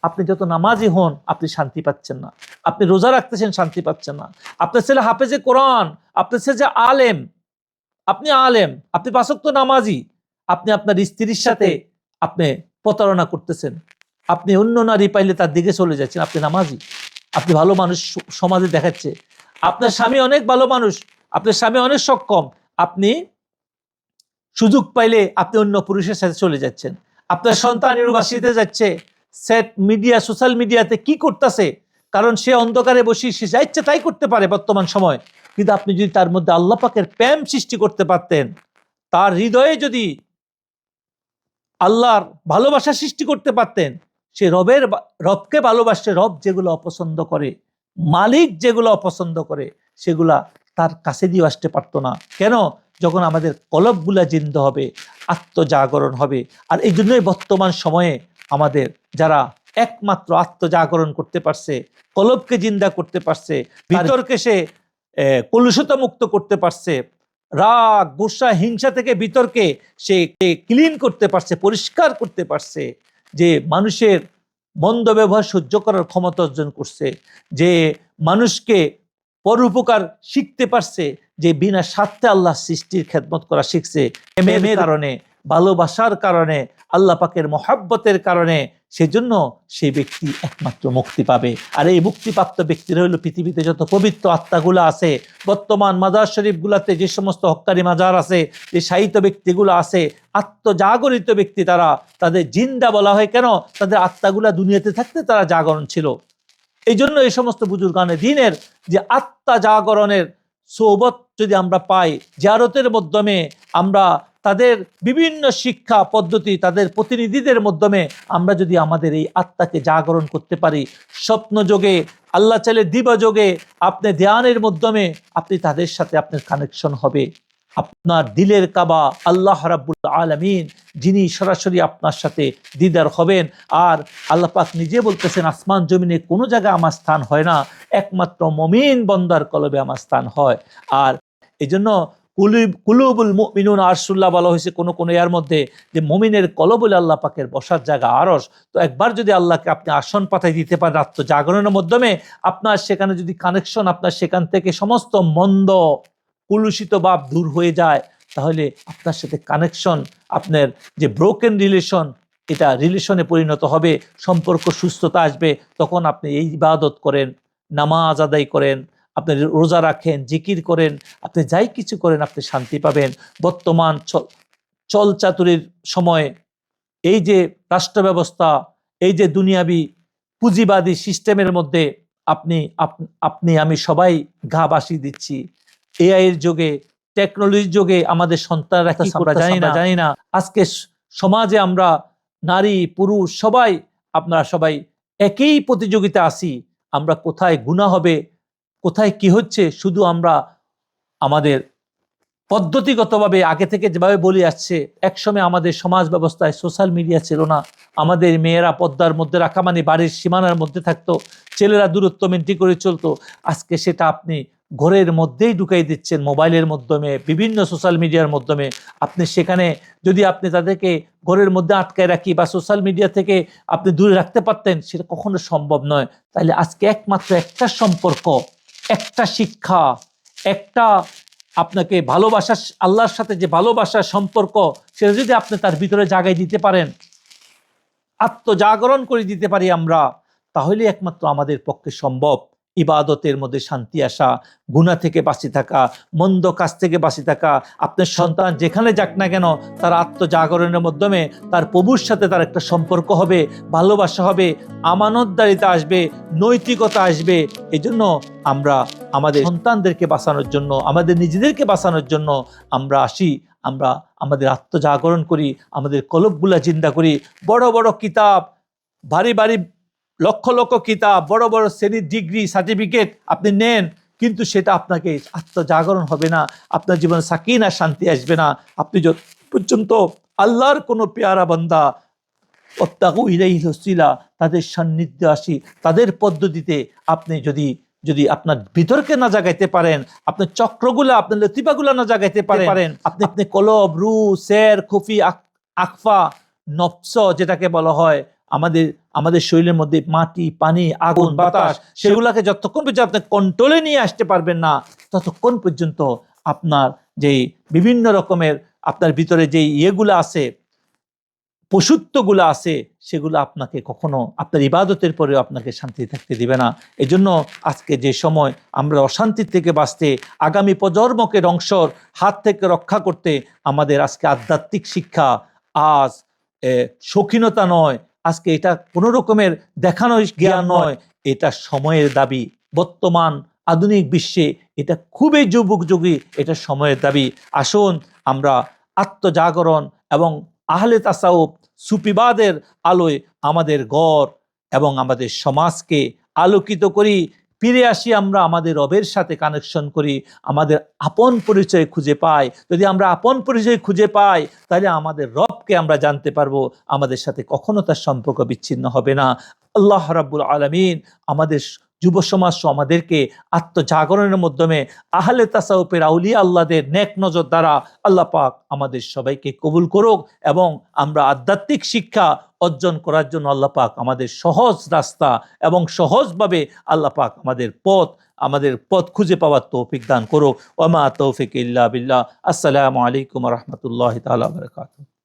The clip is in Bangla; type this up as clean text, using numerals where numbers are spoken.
আপনি যত নামাজি হন আপনি শান্তি পাচ্ছেন না, আপনি রোজা রাখতেছেন শান্তি পাচ্ছেন না, আপনার ছেলে হাফেজে কোরআন, আপনার ছেলে যে আলেম, আপনি আলেম, আপনি পাঁচ ওয়াক্ত নামাজি, আপনি আপনার স্ত্রীর সাথে আপনি প্রতারণা করতেছেন, আপনি অন্য নারী পাইলে তার দিকে চলে যাচ্ছেন, আপনি নামাজি, আপনি ভালো মানুষ সমাজে দেখাচ্ছে, আপনার স্বামী অনেক ভালো মানুষ, আপনার স্বামী অনেক সক্ষম, আপনি সুযোগ পাইলে আপনি অন্য পুরুষের সাথে চলে যাচ্ছেন, আপনার সন্তান ইউনিভার্সিটিতে যাচ্ছে, সেট মিডিয়া সোশ্যাল মিডিয়াতে কি করতেছে, কারণ সে অন্ধকারে বসে সে যা ইচ্ছে তাই করতে পারে বর্তমান সময়, কিন্তু আপনি যদি তার মধ্যে আল্লাহ পাকের প্রেম সৃষ্টি করতে পারতেন, তার হৃদয়ে যদি আল্লাহর ভালোবাসা সৃষ্টি করতে পারতেন, সে রবকে ভালোবাসে, রব যেগুলো অপছন্দ করে, মালিক যেগুলো অপছন্দ করে সেগুলা তার কাছে দিয়ে আসতে পারতো না। কেন? যখন আমাদের কলবগুলা জিন্দ হবে, আত্মজাগরণ হবে। আর এই জন্যই বর্তমান সময়ে আমাদের যারা একমাত্র আত্মজাগরণ করতে পারছে, কলবকে জিন্দা করতে পারছে, ভিতরকে সে কলুষতা মুক্ত করতে পারছে, রাগ গুসা হিংসা থেকে ভিতরকে সে ক্লিন করতে পারছে, পরিষ্কার করতে পারছে, যে মানুষের মন্দ ব্যবহার সহ্য করার ক্ষমতা অর্জন করছে, যে মানুষকে পরোপকার শিখতে পারছে, যে বিনা স্বার্থে আল্লাহ সৃষ্টির খেদমত করা শিখছে, প্রেমের কারণে, ভালোবাসার কারণে, আল্লাহ পাকের মহাব্বতের কারণে, সেজন্য সেই ব্যক্তি একমাত্র মুক্তি পাবে। আর এই মুক্তিপ্রাপ্ত ব্যক্তিরা হলো পৃথিবীতে যত পবিত্র আত্মাগুলো আছে, বর্তমান মাজার শরীফগুলোতে যে সমস্ত হক্কারি মাজার আছে, যে শায়িত ব্যক্তিগুলো আছে, আত্মজাগরিত ব্যক্তি, তারা, তাদের জিন্দা বলা হয় কেন? তাদের আত্মাগুলা দুনিয়াতে থাকতে তারা জাগরণ ছিল। এই জন্য এই সমস্ত বুজুর্গানে দ্বীনের যে আত্মা জাগরণের সোহবত যদি আমরা পাই, জিয়ারতের মাধ্যমে আমরা তাদের বিভিন্ন শিক্ষা পদ্ধতি, তাদের প্রতিনিধিদের মাধ্যমে আমরা যদি আমাদের এই আত্মাকে জাগরণ করতে পারি, স্বপ্ন যোগে, আল্লাহ চাইলে দিবা যোগে, আপনি ধ্যানের মাধ্যমে আপনি তাদের সাথে আপনার কানেকশন হবে। আপনার দিলের কাবা আল্লাহ রাব্বুল আলামিন, যিনি সরাসরি আপনার সাথে দিদার হবেন। আর আল্লাহ পাক নিজে বলতেছেন, আসমান জমিনে কোনো জায়গায় আমার স্থান হয় না, একমাত্র মুমিন বান্দার কলবে আমার স্থান হয়। আর এই জন্য কুলুবুল মুমিনুন আরশুল্লাহ বলা হয়েছে কোন এর মধ্যে, যে মুমিনের কলব বলে আল্লাহ পাকের বসার জায়গা আরশ। তো একবার যদি আল্লাহকে আপনি আসন পাতায় দিতে পারেন আত্মজাগরণের মাধ্যমে, আপনার সেখানে যদি কানেকশন, আপনার সেখান থেকে সমস্ত মন্দ কুলুষিত ভাব দূর হয়ে যায়, তাহলে আপনার সাথে কানেকশন, আপনার যে ব্রোকেন রিলেশন, এটা রিলেশনে পরিণত হবে, সম্পর্ক সুস্থতা আসবে। তখন আপনি এই ইবাদত করেন, নামাজ আদায় করেন, আপনি রোজা রাখেন, জিকির করেন, আপনি যাই কিছু করেন, আপনি শান্তি পাবেন। বর্তমান চল চাতুরির সময় এই যে রাষ্ট্র ব্যবস্থা, এই যে দুনিয়াবি পুঁজিবাদী সিস্টেমের মধ্যে আপনি আমি সবাই গা বাসি দিচ্ছি। এআই এর যুগে, টেকনোলজির যুগে আমাদের সন্তানরা কি করতে জানি না। আজকে সমাজে আমরা নারী পুরুষ সবাই, আপনারা সবাই একই প্রতিযোগিতা আছি। আমরা কোথায় গুনাহ হবে, কোথায় কি হচ্ছে, শুধু আমরা আমাদের পদ্ধতিগতভাবে আগে থেকে যেভাবে বলে আসছে, একসময় আমাদের সমাজ ব্যবস্থায় সোশ্যাল মিডিয়া ছিল না, আমাদের মেয়েরা পর্দার মধ্যে রাখা মানে বাড়ির সীমানার মধ্যে থাকতো, ছেলেরা দূরত্ব মেনটেন করে চলতো। আজকে সেটা আপনি ঘরের মধ্যেই ঢুকাই দিচ্ছেন মোবাইলের মাধ্যমে, বিভিন্ন সোশ্যাল মিডিয়ার মাধ্যমে। আপনি সেখানে যদি আপনি তাদেরকে ঘরের মধ্যে আটকায় রাখি বা সোশ্যাল মিডিয়া থেকে আপনি দূরে রাখতে পারতেন, সেটা কখনো সম্ভব নয়। তাইলে আজকে একমাত্র একটা সম্পর্ক, একটা শিক্ষা, একটা আপনাকে ভালোবাসা, আল্লাহর সাথে যে ভালোবাসার সম্পর্ক, সেটা যদি আপনি তার ভিতরে জাগাই দিতে পারেন, আত্মজাগরণ করে দিতে পারি আমরা, তাহলে একমাত্র আমাদের পক্ষে সম্ভব ইবাদতের মধ্যে শান্তি আসা, গুনাহ থেকে বাঁচি থাকা, মন্দ কাজ থেকে বাঁচি থাকা। আপনার সন্তান যেখানে যাক না কেন, তার আত্মজাগরণের মাধ্যমে তার প্রভুর সাথে তার একটা সম্পর্ক হবে, ভালোবাসা হবে, আমানতদারিতা আসবে, নৈতিকতা আসবে। এজন্য আমরা আমাদের সন্তানদেরকে বাঁচানোর জন্য, আমাদের নিজেদেরকে বাঁচানোর জন্য আমরা আসি, আমরা আমাদের আত্মজাগরণ করি, আমাদের কলবগুলা চিন্তা করি। বড় বড় কিতাব, ভারী ভারী লক্ষ লক্ষ কিতাব, বড় বড় শ্রেণীর ডিগ্রি সার্টিফিকেট আপনি নেন, কিন্তু সেটা আপনাকে আত্মজাগরণ হবে না, আপনার জীবনে সাকিনা শান্তি আসবে না। আপনি যত পর্যন্ত আল্লাহর কোনো পেয়ারা বান্দা ওয়াত্তাকু ইলাইহিল ওসিলা, তাদের সান্নিধ্যে আসি, তাদের পদ্ধতিতে আপনি যদি আপনার ভিতরকে না জাগাইতে পারেন, আপনার চক্রগুলা, আপনার লতিফাগুলা না জাগাইতে পারেন, আপনি কলব, রু, সের, খুফি, আকফা, নফস যেটাকে বলা হয়, আমাদের আমাদের শরীরের মধ্যে মাটি, পানি, আগুন, বাতাস, সেগুলাকে যতক্ষণ পর্যন্ত আপনি কন্ট্রোলে নিয়ে আসতে পারবেন না, ততক্ষণ পর্যন্ত আপনার যে বিভিন্ন রকমের আপনার ভিতরে যে ইয়েগুলো আছে, পশুত্বগুলো আছে, সেগুলো আপনাকে কখনো আপনার ইবাদতের পরেও আপনাকে শান্তি থাকতে দিবে না। এজন্য আজকে যে সময় আমরা অশান্তি থেকে বাঁচতে, আগামী প্রজন্মকে ধ্বংসর হাত থেকে রক্ষা করতে, আমাদের আজকে আধ্যাত্মিক শিক্ষা, আজ শৌখিনতা নয়, আজকে এটা কোনো রকমের দেখানো জ্ঞান নয়, এটা সময়ের দাবি। বর্তমান আধুনিক বিশ্বে এটা খুবই যুগোপযোগী, এটা সময়ের দাবি। আসুন আমরা আত্মজাগরণ এবং আহলে তাসাউফ সুফিবাদের আলোয় আমাদের গড় এবং আমাদের সমাজকে আলোকিত করি, ফিরে আসি আমরা আমাদের রবের সাথে কানেকশন করি, আমাদের আপন পরিচয় খুঁজে পাই। যদি আমরা আপন পরিচয় খুঁজে পাই, তাহলে আমাদের রবকে আমরা জানতে পারবো, আমাদের সাথে কখনো তার সম্পর্ক বিচ্ছিন্ন হবে না। আল্লাহ রাব্বুল আলামিন আমাদের যুব সমাজ আমাদেরকে আত্মজাগরণের মাধ্যমে আহলে তাসাউফের আউলিয়া আল্লাহদের নেক নজর দ্বারা আল্লাহ পাক আমাদের সবাইকে কবুল করুক, এবং আমরা আধ্যাত্মিক শিক্ষা অর্জন করার জন্য আল্লাহ পাক আমাদের সহজ রাস্তা এবং সহজভাবে আল্লাহ পাক আমাদের পথ খুঁজে পাওয়ার তৌফিক দান করুক। ওয়া মা তৌফিক ইল্লা বিল্লাহ। আসসালামু আলাইকুম ওয়া রাহমাতুল্লাহি তাআলা ওয়া বারাকাতুহু।